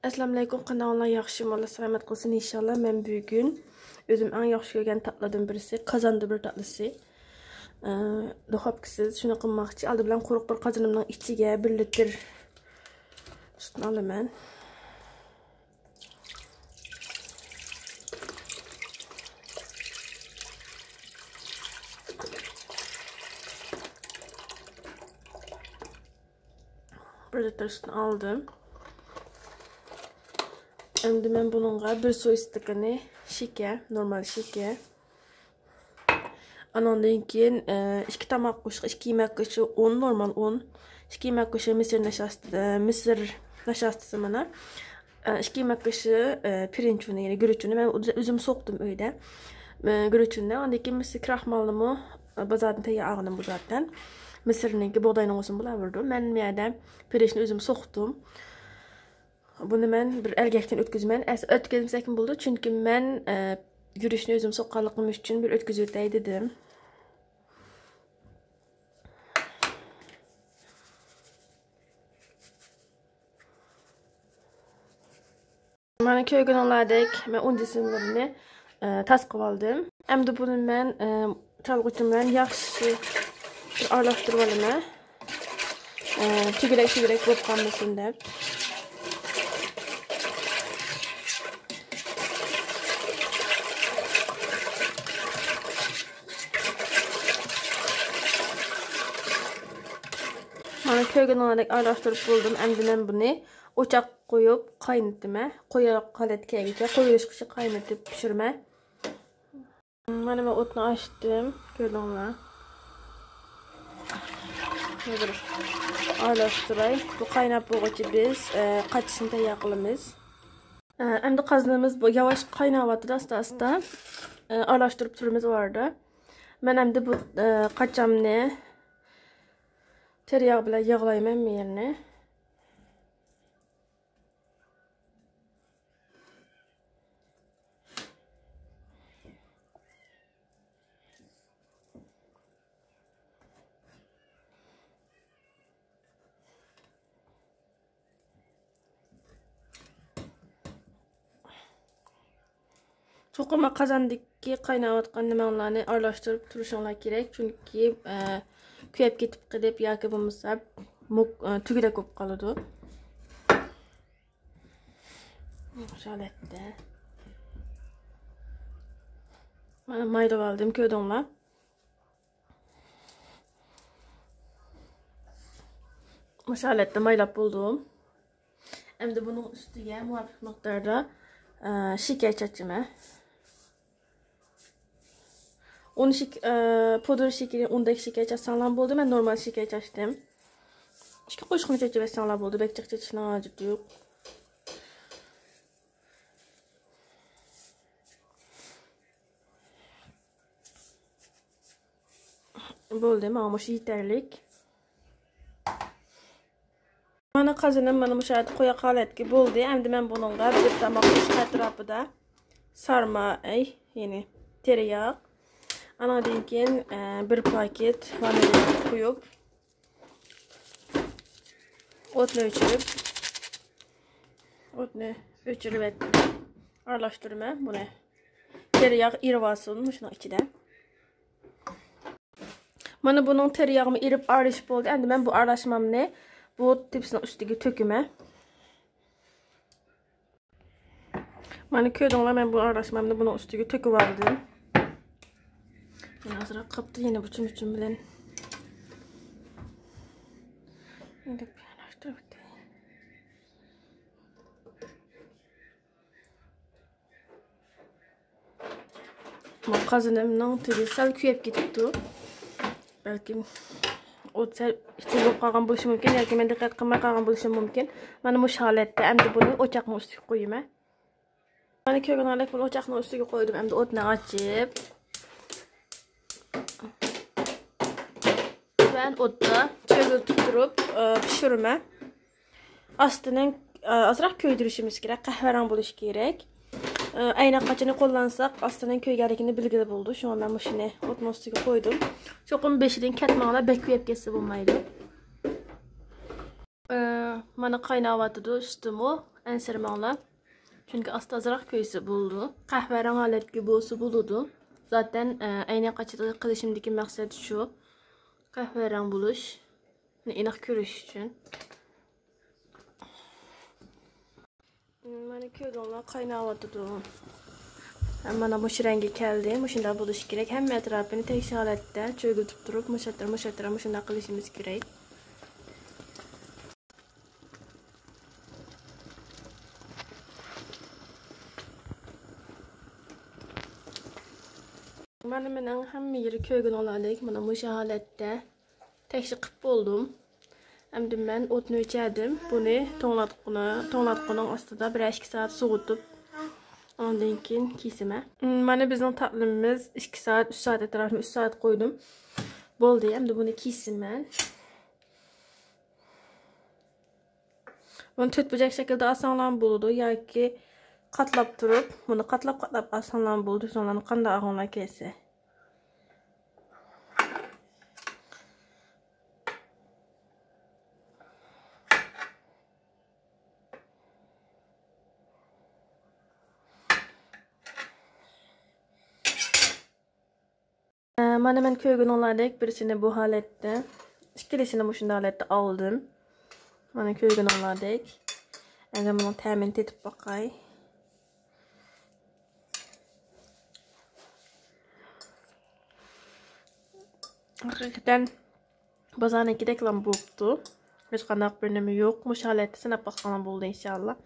Assalomu alaykum, qandoqlar, yaxshimi? Salomat qolsin inshaalloh. Men bugun o'zim eng yaxshi ko'rgan tatlardan birisi qozonda bir tatlisi. Duxovkasiz shuni qilmoqchi. Oldi bilan quruq bir qozonimning ichiga 1 litr sutni olaman. Bir litr sutni aldım. Endi men bununla bir su istakani şeker, normal şeker. Ondan keyin 2 tomoq qoshiq, 2 yemek qoshiq un, normal un, 2 yemek qoshiq misir nashastasi mana. 2 yemek qoshiq pirinç uni, ya'ni guruch uni. Men o'zim so'qdim uyda. Guruch uni, ondan keyin misir kraxmalini bozordan tayyor olgandim bu zaten. Misirniki buğdayning o'zini bilaverdim. Men bu yerda pirinchni o'zim so'qdim. Bunu men bir elgakdan o'tkazman. O'tkazmasak bo'ldi, chunki men yurishni o'zim so'qqanligim uchun bir o'tkazib o'tay dedim. Mana ko'rganinglardek, men un jismlarini tas qilib oldim. Endi buni men chalg'uchim bilan yaxshi aralashtirib olaman. Tugrak bo'lib qolmasin deb. Mana ko'rganinglardek aralashtirib bo'ldim. Endi men buni o'choq qo'yib qaynatdim. Qo'yoq qalatgacha qo'yishgacha qaynatib pishirmay. Mana men o'tni ochdim, ko'rdinglar. Hozir aralashtiray. Bu qaynab bo'lguncha biz qachishni tayyor qilamiz. Endi qozonimiz bu yavaş qaynayapti, asta-asta aralashtirib turimiz orada. Men endi bu qachamni tereyağ bilan yağlayman yerni. Çoxuma qozondagi qaynayotgan nimalarni aralashtirib turishinglar kerak, chunki kuyib ketib qilib yoki bo'lmasa tugida ko'p qoladi. Shalatda. Mana maydalab oldim, ko'rdinglar. Shalatda maylab bo'ldim. Endi buning ustiga muvofiq miqdorda şeker chachaman. Pudr şekeri, undaki şeker çaçsanlar bo'ldi. Men normal şeker çaçdım. 2 qo'shqini chachib etsanlar bo'ldi. Bekchiq chachishning hojati yo'q. Bo'ldi, mana shu yetarlik. Mana qozonim mana bu yerda qo'ya qolatga bo'ldi. Endi men buningga bir tomoq qo'shib atrofida sarma, ya'ni tereyağ. Anadan keyin bir paket vanilya qo'yib, o'tni o'chirib etdim. Aralashtirma buni. Tereyağ erib olsin shuni ichida. Mana buning tereyağımı erib arish bo'ldi. Endi men bu aralashmamni bu tepsining ustiga to'kaman. Mana ko'rdinglar, men bu aralashmamni buning ustiga to'kib oldim. Azroq qopdi, yana buchum bilan. Endi aralashtirib o'tay. Bu qozonimning turi sal kuyib ketibdi. Balki o'tsa bo'lib qolgan bo'lishi mumkin yoki men diqqat qilmay qolgan bo'lishim mumkin. Mana bu holatda endi buni o'choqning ustiga qo'yaman. Mana ko'rganinglardek buni o'choqning ustiga qo'ydim. Endi o'tni ochib ben o'tda cho'g'iltib turib pishiraman. Ostidan ozroq ko'ydirishimiz kerak, qahvarang bo'lishi kerak. Aynan qachon qo'llansak ostidan ko'yganligini bilgili bo'ldi. Shunga men shuni o'tning ustiga qo'ydim. Cho'qim 5dan katmanglar bek kuyib ketsa bo'lmaydi. Mana qaynayapti, ustimi ensirmoqlar. Çünkü aslında azırak köysi buldu. Kahverengi aletki bolsa buludu. Zaten aynen kaçta qilishimdagi maqsad şu. Kahverengi buluş. Aniq ko'rish uchun. Mana ko'rganlar qaynayotdi. Mana bu rengi keldi. Shunda bo'lish kerak. Hamma atrofini tekshir holatda cho'g'itib turib, mushattirib shunda qilishimiz kerak. Mana mening hamma yeri ko'rgan olalik. Mana bu holatda tekshir qilib bo'ldim. Endi men o'tni o'chadim. Buni to'nglatquning ostida 1-2 soat sovutib, ondan keyin kesima. Mana bizning taqvimimiz 2 soat, 3 soat atrofida 3 soat qo'ydim. Bo'ldi. Endi buni kesiman. Buni 4 burchak shaklda osonlanib bo'ladi yoki qatlab turib, buni qatlab osonlanib bo'ldi. Sonlarni qanday ag'onlar kelsa. Mana men ko'rgan oladek birisini bu holatda, ikkilisini bu shunday holatda oldim. Mana ko'rgan oladek. Endi buni ta'min etib boqay. Haqiqatan bozornikidek ham bo'pti. Hech qanday bir nima yo'q. Mush holatda sinab boqqan bo'ldi inshaalloh.